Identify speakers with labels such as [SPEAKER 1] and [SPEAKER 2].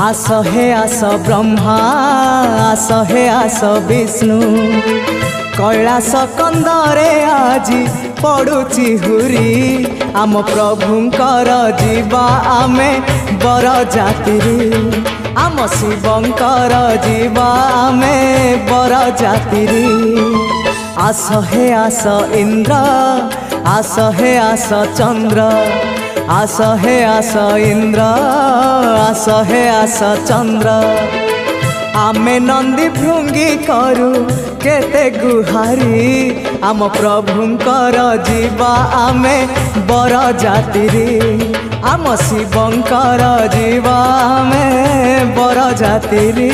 [SPEAKER 1] आस हे आस ब्रह्मा आस हे आस विष्णु कैलास कंदरे आजी पड़ुची हुरी आम प्रभुंकर जीवा आमे बर जातिरी आम शिवंकर जीवा आमे बर जातिरी आस हे आस इंद्र आस हे आस चंद्र आस हे आस इंद्र आस हे आस चंद्र आमे नंदी भृंगी करू केते गुहारी आम प्रभुंकर जीवा आमे बर जातिरी आम शिवंकर जीवा आमे बर जातिरी।